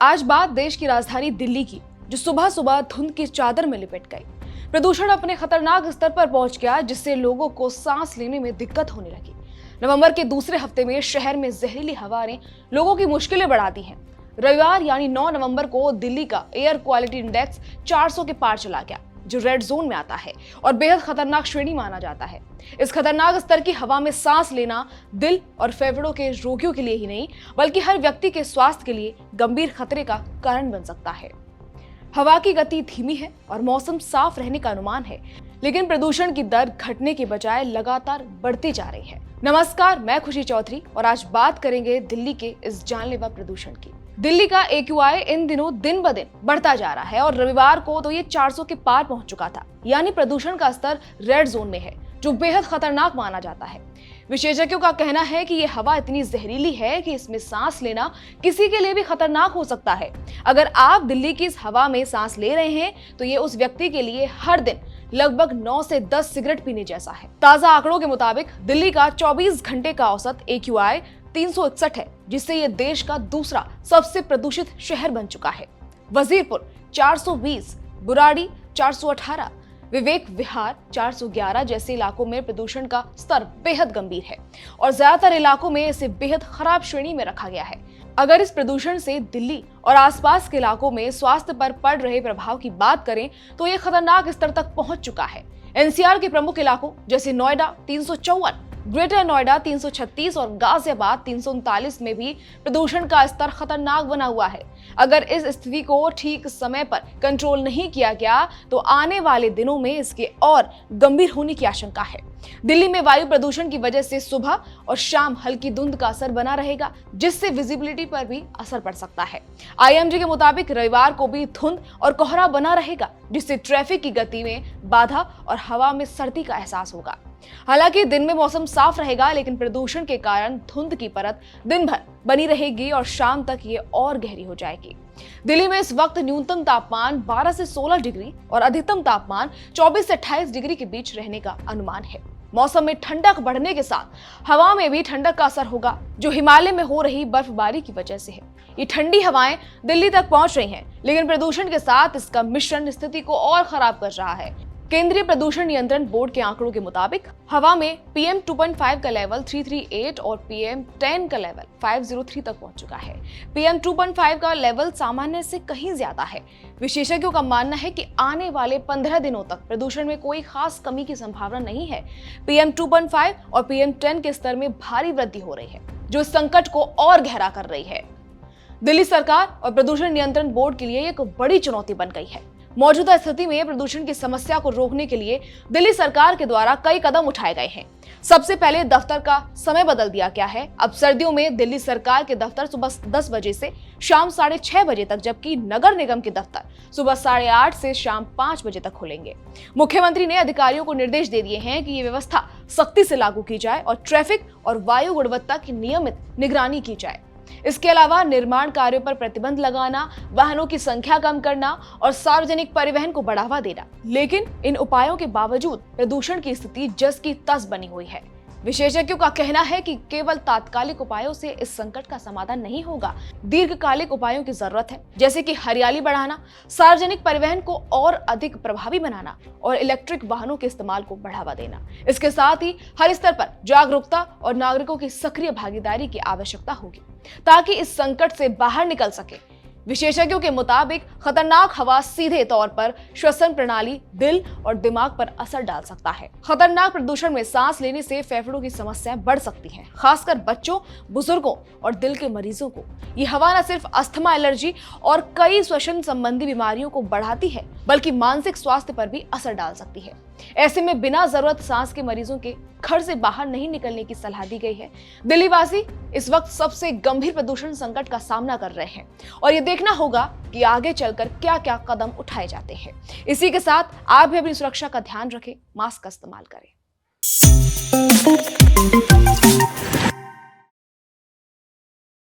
आज बात देश की राजधानी दिल्ली की, जो सुबह सुबह धुंध की चादर में लिपट गई। प्रदूषण अपने खतरनाक स्तर पर पहुंच गया, जिससे लोगों को सांस लेने में दिक्कत होने लगी। नवंबर के दूसरे हफ्ते में शहर में जहरीली हवा ने लोगों की मुश्किलें बढ़ा दी हैं। रविवार यानी 9 नवंबर को दिल्ली का एयर क्वालिटी इंडेक्स 400 के पार चला गया, जो रेड जोन में आता है और बेहद खतरनाक श्रेणी माना जाता है। इस खतरनाक स्तर की हवा में सांस लेना दिल और फेफड़ों के रोगियों के लिए ही नहीं, बल्कि हर व्यक्ति के स्वास्थ्य के लिए गंभीर खतरे का कारण बन सकता है। हवा की गति धीमी है और मौसम साफ रहने का अनुमान है, लेकिन प्रदूषण की दर घटने के बजाय लगातार बढ़ती जा रही है। नमस्कार, मैं खुशी चौधरी और आज बात करेंगे दिल्ली के इस जानलेवा प्रदूषण की। दिल्ली का AQI इन दिनों दिन ब दिन बढ़ता जा रहा है और रविवार को तो ये 400 के पार पहुंच चुका था, यानी प्रदूषण का स्तर रेड जोन में है, जो बेहद खतरनाक माना जाता है। विशेषज्ञों का कहना है कि ये हवा इतनी जहरीली है कि इसमें सांस लेना किसी के लिए भी खतरनाक हो सकता है। अगर आप दिल्ली की इस हवा में सांस ले रहे हैं, तो ये उस व्यक्ति के लिए हर दिन लगभग 9 से 10 सिगरेट पीने जैसा है। ताजा आंकड़ों के मुताबिक दिल्ली का 24 घंटे का औसत AQI 361 है, जिससे ये देश का दूसरा सबसे प्रदूषित शहर बन चुका है। वजीरपुर 420, बुराड़ी 418, विवेक विहार 411 जैसे इलाकों में प्रदूषण का स्तर बेहद गंभीर है और ज्यादातर इलाकों में इसे बेहद खराब श्रेणी में रखा गया है। अगर इस प्रदूषण से दिल्ली और आसपास के इलाकों में स्वास्थ्य पर पड़ रहे प्रभाव की बात करें, तो ये खतरनाक स्तर तक पहुंच चुका है। NCR के प्रमुख इलाकों जैसे नोएडा 354, ग्रेटर नोएडा 336 और गाजियाबाद 339 में भी प्रदूषण का स्तर खतरनाक बना हुआ है। अगर इस स्थिति को ठीक समय पर कंट्रोल नहीं किया गया, तो आने वाले दिनों में इसके और गंभीर होने की आशंका है। दिल्ली में वायु प्रदूषण की वजह से सुबह और शाम हल्की धुंध का असर बना रहेगा, जिससे विजिबिलिटी पर भी असर पड़ सकता है। IMD के मुताबिक रविवार को भी धुंध और कोहरा बना रहेगा, जिससे ट्रैफिक की गति में बाधा और हवा में सर्दी का एहसास होगा। हालांकि दिन में मौसम साफ रहेगा, लेकिन प्रदूषण के कारण धुंध की परत दिन भर बनी रहेगी और शाम तक ये और गहरी हो जाएगी। दिल्ली में इस वक्त न्यूनतम तापमान 12 से 16 डिग्री और अधिकतम तापमान 24 से 28 डिग्री के बीच रहने का अनुमान है। मौसम में ठंडक बढ़ने के साथ हवा में भी ठंडक का असर होगा, जो हिमालय में हो रही बर्फबारी की वजह से है। ये ठंडी हवाएं दिल्ली तक पहुंच रही हैं, लेकिन प्रदूषण के साथ इसका मिश्रण स्थिति को और खराब कर रहा है। केंद्रीय प्रदूषण नियंत्रण बोर्ड के आंकड़ों के मुताबिक हवा में PM 2.5 का लेवल 338 और PM 10 का लेवल 503 तक पहुंच चुका है। PM 2.5 का लेवल सामान्य से कहीं ज्यादा है। विशेषज्ञों का मानना है कि आने वाले 15 दिनों तक प्रदूषण में कोई खास कमी की संभावना नहीं है। PM 2.5 और PM 10 के स्तर में भारी वृद्धि हो रही है, जो इस संकट को और गहरा कर रही है। दिल्ली सरकार और प्रदूषण नियंत्रण बोर्ड के लिए एक बड़ी चुनौती बन गई है। मौजूदा स्थिति में प्रदूषण की समस्या को रोकने के लिए दिल्ली सरकार के द्वारा कई कदम उठाए गए हैं। सबसे पहले दफ्तर का समय बदल दिया गया है। अब सर्दियों में दिल्ली सरकार के दफ्तर सुबह 10 बजे से शाम 6:30 बजे तक, जबकि नगर निगम के दफ्तर सुबह 8:30 से शाम 5 बजे तक खुलेंगे। मुख्यमंत्री ने अधिकारियों को निर्देश दे दिए हैं कि ये व्यवस्था सख्ती से लागू की जाए और ट्रैफिक और वायु गुणवत्ता की नियमित निगरानी की जाए। इसके अलावा निर्माण कार्यों पर प्रतिबंध लगाना, वाहनों की संख्या कम करना और सार्वजनिक परिवहन को बढ़ावा देना। लेकिन इन उपायों के बावजूद प्रदूषण की स्थिति जस की तस बनी हुई है। विशेषज्ञों का कहना है कि केवल तात्कालिक उपायों से इस संकट का समाधान नहीं होगा। दीर्घकालिक उपायों की जरूरत है, जैसे कि हरियाली बढ़ाना, सार्वजनिक परिवहन को और अधिक प्रभावी बनाना और इलेक्ट्रिक वाहनों के इस्तेमाल को बढ़ावा देना। इसके साथ ही हर स्तर पर जागरूकता और नागरिकों की सक्रिय भागीदारी की आवश्यकता होगी, ताकि इस संकट से बाहर निकल सके। विशेषज्ञों के मुताबिक खतरनाक हवा सीधे तौर पर श्वसन प्रणाली, दिल और दिमाग पर असर डाल सकता है। खतरनाक प्रदूषण में सांस लेने से फेफड़ों की समस्याएं बढ़ सकती हैं, खासकर बच्चों, बुजुर्गों और दिल के मरीजों को। ये हवा न सिर्फ अस्थमा, एलर्जी और कई श्वसन संबंधी बीमारियों को बढ़ाती है, बल्कि मानसिक स्वास्थ्य पर भी असर डाल सकती है। ऐसे में बिना जरूरत सांस के मरीजों के घर से बाहर नहीं निकलने की सलाह दी गई है। दिल्ली वासी इस वक्त सबसे गंभीर प्रदूषण संकट का सामना कर रहे हैं और ये देखना होगा कि आगे चलकर क्या क्या कदम उठाए जाते हैं। इसी के साथ आप भी अपनी सुरक्षा का ध्यान रखें, मास्क का इस्तेमाल करें।